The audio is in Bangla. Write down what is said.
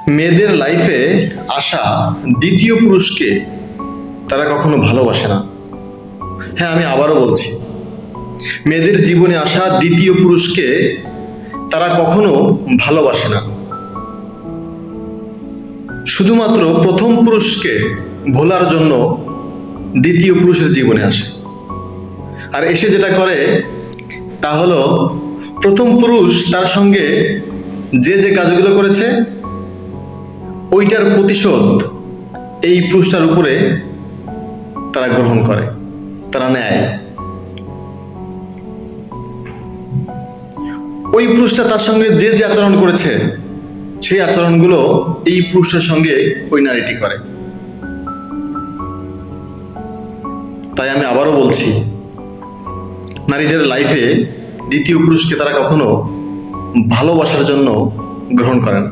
মেয়েদের লাইফে আসা দ্বিতীয় পুরুষকে তারা কখনো ভালোবাসে না। হ্যাঁ, আমি আবারও বলছি, মেয়েদের জীবনে আসা দ্বিতীয় পুরুষকে তারা কখনো ভালোবাসে না। শুধুমাত্র প্রথম পুরুষকে ভোলার জন্য দ্বিতীয় পুরুষের জীবনে আসে। আর এসে যেটা করে তা হলো, প্রথম পুরুষ তার সঙ্গে যে যে কাজগুলো করেছে ওইটার প্রতিশোধ এই পুরুষটার উপরে তারা গ্রহণ করে, তারা নেয়। ওই পুরুষটা তার সঙ্গে যে যে আচরণ করেছে সেই আচরণগুলো এই পুরুষটার সঙ্গে ওই নারীটি করে। তাই আমি আবারও বলছি, নারীদের লাইফে দ্বিতীয় পুরুষকে তারা কখনো ভালোবাসার জন্য গ্রহণ করে না।